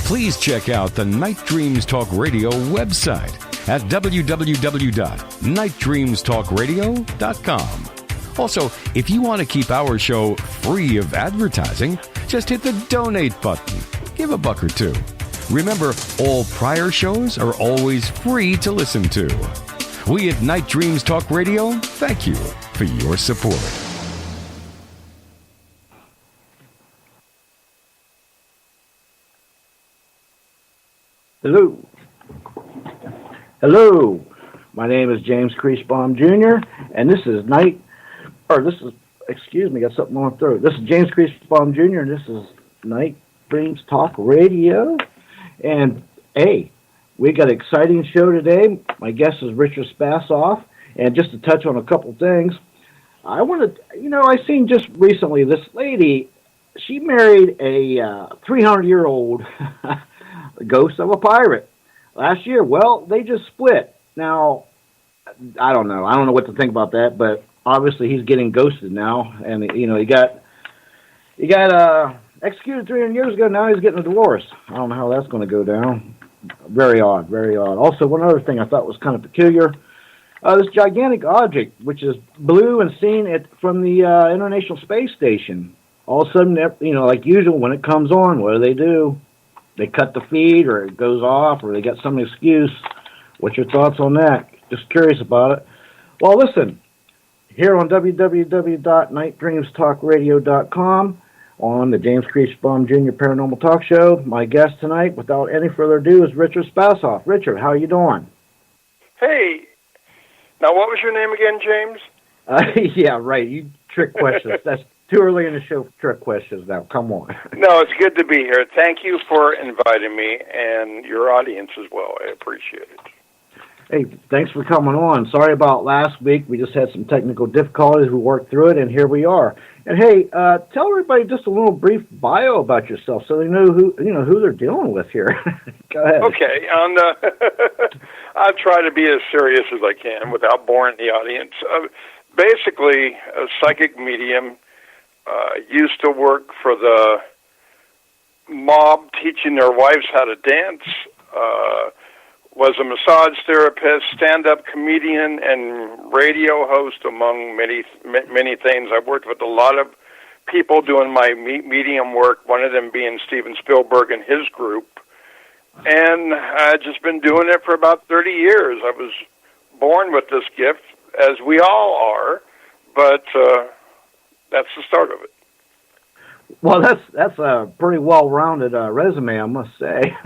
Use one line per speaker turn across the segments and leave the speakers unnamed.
Please check out the Night Dreams Talk Radio website at www.nightdreamstalkradio.com. Also, if you want to keep our show free of advertising, just hit the donate button. Give a buck or two. Remember, all prior shows are always free to listen to. We at Night Dreams Talk Radio thank you for your support.
Hello. Hello. My name is James Creachbaum Jr., and got something on my throat. This is James Creachbaum Jr., and this is Night Dreams Talk Radio. And, hey, we got an exciting show today. My guest is Richard Spasoff, and just to touch on a couple things, I seen just recently this lady, she married a 300-year-old ghost of a pirate last year. Well, they just split. Now, I don't know what to think about that, but obviously he's getting ghosted now, and he got executed 300 years ago. Now he's getting a divorce. I don't know how that's going to go down. Very odd, very odd. Also, one other thing I thought was kind of peculiar. This gigantic object, which is blue and seen from the International Space Station. All of a sudden, like usual, when it comes on, what do? They cut the feed, or it goes off, or they got some excuse. What's your thoughts on that? Just curious about it. Well, listen, here on www.nightdreamstalkradio.com, on the James Creachbaum Jr. Paranormal Talk Show, my guest tonight, without any further ado, is Richard Spasoff. Richard, how are you doing?
Hey. Now, what was your name again, James?
Yeah, right. You trick questions. That's too early in the show for trick questions now. Come on.
No, it's good to be here. Thank you for inviting me and your audience as well. I appreciate it.
Hey, thanks for coming on. Sorry about last week. We just had some technical difficulties. We worked through it, and here we are. And hey, tell everybody just a little brief bio about yourself, so they know who they're dealing with here. Go ahead.
Okay, I'll try to be as serious as I can without boring the audience. Basically, a psychic medium. Used to work for the mob, teaching their wives how to dance. Was a massage therapist, stand-up comedian, and radio host, among many things. I've worked with a lot of people doing my medium work, one of them being Steven Spielberg and his group. And I've just been doing it for about 30 years. I was born with this gift, as we all are, but that's the start of it.
Well, that's a pretty well-rounded resume, I must say.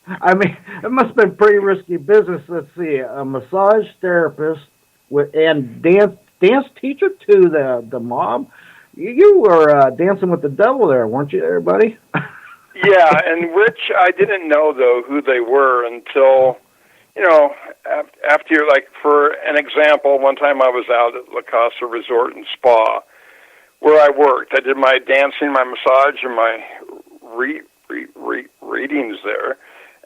I mean, it must have been pretty risky business. Let's see, a massage therapist and dance teacher to the mob. You were dancing with the devil there, weren't you, there, buddy?
Yeah, and Rich, I didn't know, though, who they were until, after, like, for an example, one time I was out at La Casa Resort and Spa, where I worked. I did my dancing, my massage, and my readings there.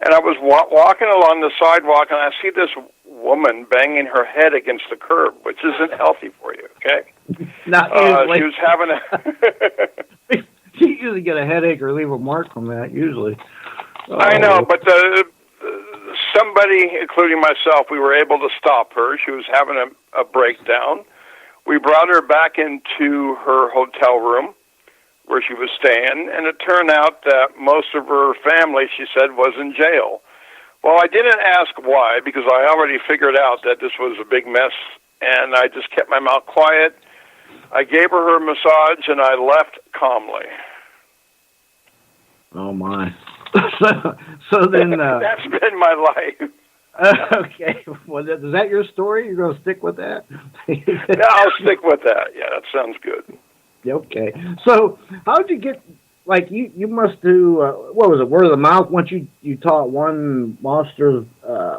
And I was walking along the sidewalk, and I see this woman banging her head against the curb, which isn't healthy for you, okay?
Not usually.
She was having a...
You usually get a headache or leave a mark from that, usually. Oh.
I know, but somebody, including myself, we were able to stop her. She was having a breakdown. We brought her back into her hotel room where she was staying, and it turned out that most of her family, she said, was in jail. Well, I didn't ask why, because I already figured out that this was a big mess, and I just kept my mouth quiet. I gave her massage, and I left calmly.
Oh, my. So then...
That's been my life.
Okay. Well, is that your story? You're going to stick with that?
Yeah, I'll stick with that. Yeah, that sounds good.
Okay. So how'd you get, like, you must do, what was it, word of the mouth? Once you taught one monster's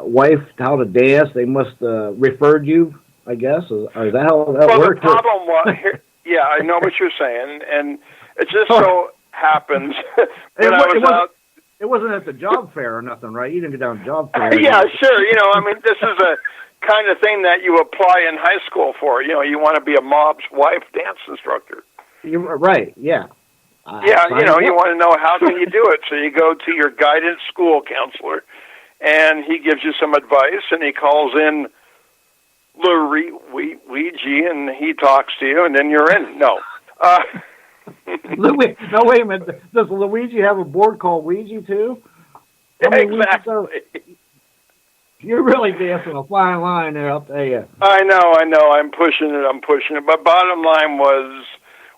wife how to dance, they must referred you, I guess? Or is that how that worked?
Well, the problem was, yeah, I know what you're saying, and it just so happens
It wasn't at the job fair or nothing, right? You didn't go down to job fair.
Yeah, sure. This is a kind of thing that you apply in high school for. You want to be a mob's wife dance instructor.
You're right, yeah.
Yeah, you want to know how can you do it. So you go to your guidance school counselor, and he gives you some advice, and he calls in Luigi, and he talks to you, and then you're in. No.
No, wait a minute. Does Luigi have a board called Ouija, too?
Exactly.
You're really dancing a fine line there, I'll tell you.
I know. I'm pushing it. But bottom line was,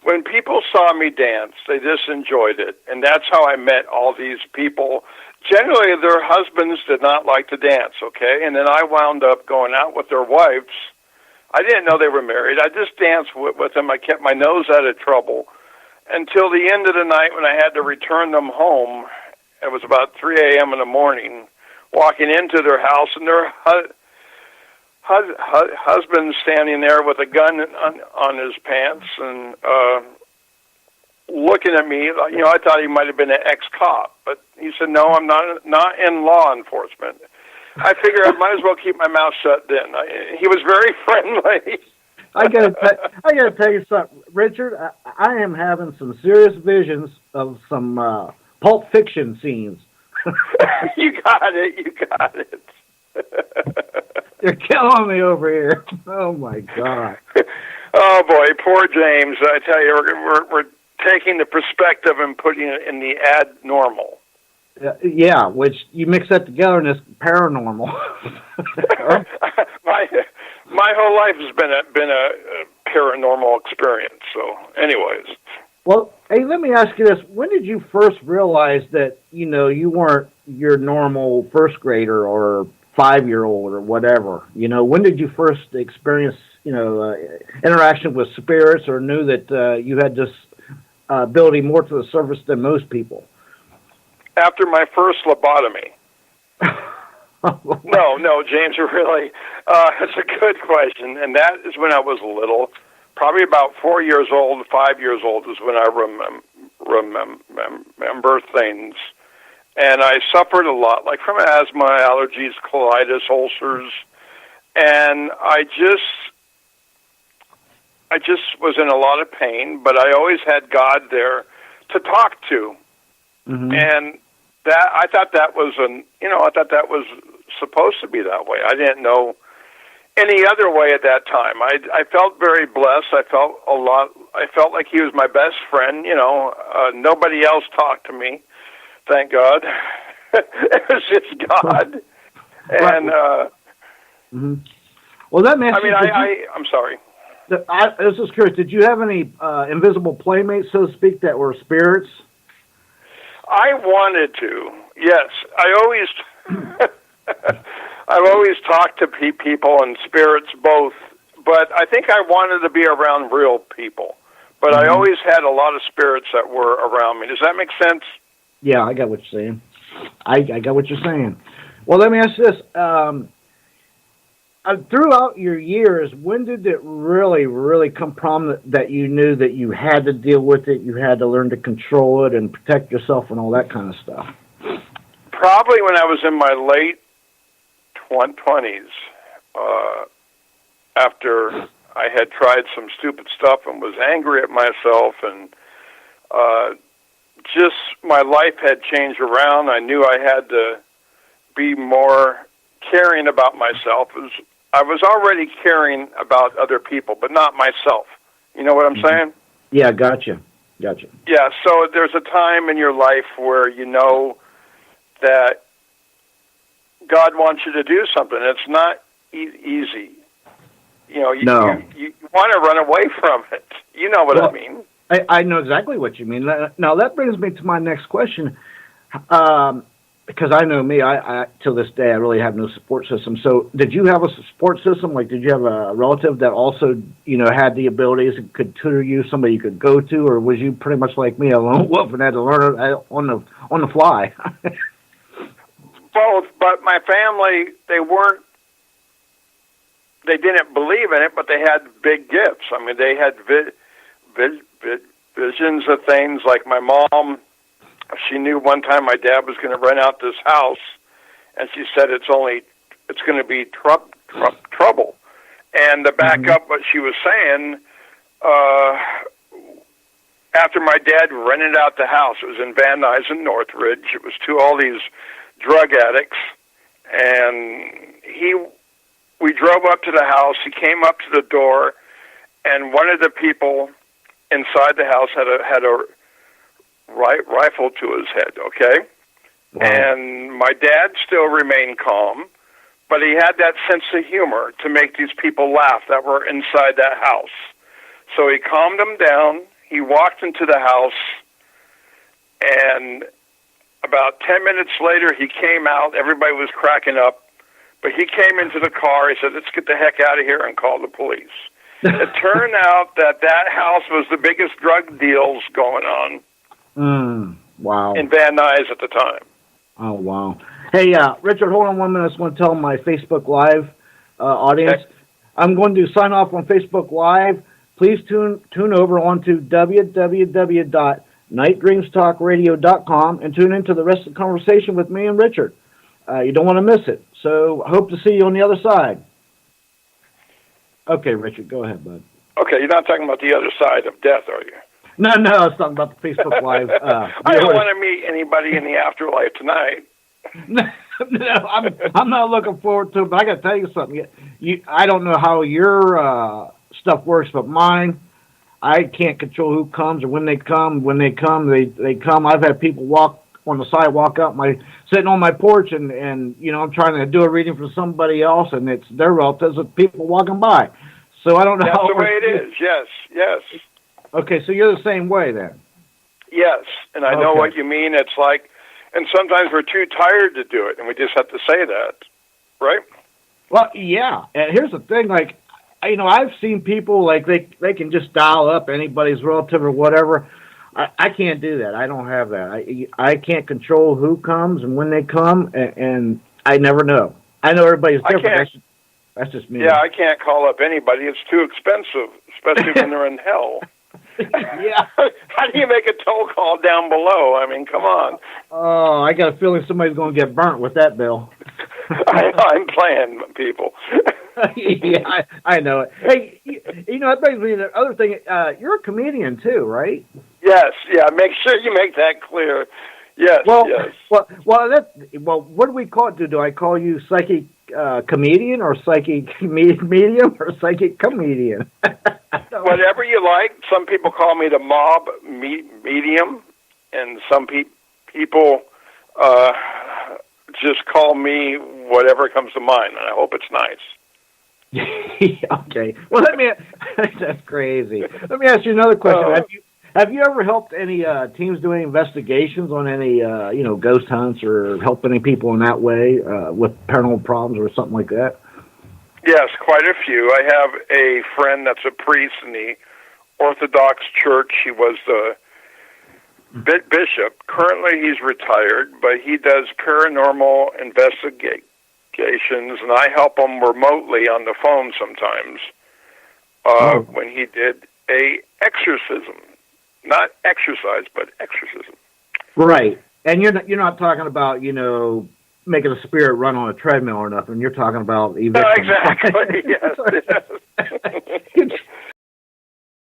when people saw me dance, they just enjoyed it. And that's how I met all these people. Generally, their husbands did not like to dance, okay? And then I wound up going out with their wives. I didn't know they were married. I just danced with them. I kept my nose out of trouble until the end of the night when I had to return them home. It was about 3 a.m. in the morning, walking into their house, and their husband standing there with a gun on his pants and looking at me. I thought he might have been an ex-cop, but he said, "No, I'm not in law enforcement." I figured I might as well keep my mouth shut then. He was very friendly.
I gotta tell you something, Richard. I am having some serious visions of some Pulp Fiction scenes.
You got it.
You're killing me over here. Oh my God.
Oh boy, poor James. I tell you, we're taking the perspective and putting it in the abnormal.
Yeah, which you mix that together and it's paranormal.
my whole life has been a paranormal experience. So, anyways.
Well, hey, let me ask you this: when did you first realize that you weren't your normal first grader or 5-year-old or whatever? When did you first experience interaction with spirits, or knew that you had this ability more to the surface than most people?
After my first lobotomy. No, James, really, that's a good question, and that is when I was little. Probably about 4 years old, 5 years old is when I remember things. And I suffered a lot, like from asthma, allergies, colitis, ulcers. And I just was in a lot of pain, but I always had God there to talk to. Mm-hmm. And I thought that was supposed to be that way. I didn't know any other way at that time. I felt very blessed. I felt like he was my best friend. Nobody else talked to me. Thank God. It was just God. And
mm-hmm. Well, that makes.
I'm sorry.
I was just curious. Did you have any invisible playmates, so to speak, that were spirits?
I wanted to. Yes, I've always talked to people and spirits both, but I think I wanted to be around real people. But I always had a lot of spirits that were around me. Does that make sense?
Yeah, I got what you're saying. I got what you're saying. Well, let me ask you this. Throughout your years, when did it really come prominent that you knew that you had to deal with it, you had to learn to control it and protect yourself and all that kind of stuff?
Probably when I was in my late 20s, after I had tried some stupid stuff and was angry at myself, and just my life had changed around. I knew I had to be more caring about myself. I was already caring about other people, but not myself. You know what I'm saying?
Yeah, gotcha.
Yeah, so there's a time in your life where you know that God wants you to do something. It's not easy. You want to run away from it. You know what I mean.
I know exactly what you mean. Now, that brings me to my next question. Because I know me, I till this day, I really have no support system. So did you have a support system? Like, did you have a relative that also, had the abilities and could tutor you, somebody you could go to, or was you pretty much like me, a lone wolf, and had to learn it on the fly?
Both, but my family, they didn't believe in it, but they had big gifts. I mean, they had visions of things. Like my mom, she knew one time my dad was going to rent out this house, and she said it's going to be trouble. And to back up what she was saying, after my dad rented out the house. It was in Van Nuys in Northridge. It was to all these drug addicts, and we drove up to the house. He came up to the door, and one of the people inside the house had a rifle to his head. Okay, wow. And my dad still remained calm, but he had that sense of humor to make these people laugh that were inside that house. So he calmed them down. He walked into the house, and about 10 minutes later, he came out. Everybody was cracking up, but he came into the car. He said, "Let's get the heck out of here and call the police." It turned out that house was the biggest drug deals going on
wow.
in Van Nuys at the time.
Oh, wow. Hey, Richard, hold on 1 minute. I just want to tell my Facebook Live audience. Okay. I'm going to sign off on Facebook Live. Please tune over onto www.nightdreamstalkradio.com and tune into the rest of the conversation with me and Richard. You don't want to miss it. So I hope to see you on the other side. Okay, Richard, go ahead, bud.
Okay, you're not talking about the other side of death, are you?
No, I was talking about the Facebook Live.
I don't want to meet anybody in the afterlife tonight.
No, I'm not looking forward to it, but I got to tell you something. I don't know how your stuff works, but mine, I can't control who comes or when they come. When they come, they come. I've had people walk on the sidewalk up sitting on my porch, and I'm trying to do a reading for somebody else, and it's their relatives of people walking by. So I don't know.
That's the way it is. Yes.
Okay, so you're the same way then.
Yes, and I know what you mean. It's like, and sometimes we're too tired to do it, and we just have to say that, right?
Well, yeah. And here's the thing, like, I've seen people, like, they can just dial up anybody's relative or whatever. I can't do that. I don't have that. I can't control who comes and when they come, and I never know. I know everybody's different. That's just me.
Yeah, I can't call up anybody. It's too expensive, especially when they're in hell.
Yeah.
How do you make a toll call down below? I mean, come on.
Oh, I got a feeling somebody's going to get burnt with that bill.
I'm playing, people.
Yeah, I know it. Hey, that brings me to the other thing. You're a comedian too, right?
Yes. Yeah. Make sure you make that clear. Yes. Yes.
Well. What do we call it? Do I call you psychic comedian or psychic medium or psychic comedian?
Whatever you like. Some people call me the mob medium, and some people just call me whatever comes to mind, and I hope it's nice.
Okay. Well, that's crazy. Let me ask you another question. Have you ever helped any teams do any investigations on any ghost hunts or help any people in that way with paranormal problems or something like that?
Yes, quite a few. I have a friend that's a priest in the Orthodox Church. He was the bishop. Currently, he's retired, but he does paranormal investigations, and I help him remotely on the phone sometimes. When he did a exorcism, not exercise, but exorcism.
Right, and you're not talking about making a spirit run on a treadmill or nothing. You're talking about eviction.
No, exactly. Yes.
You're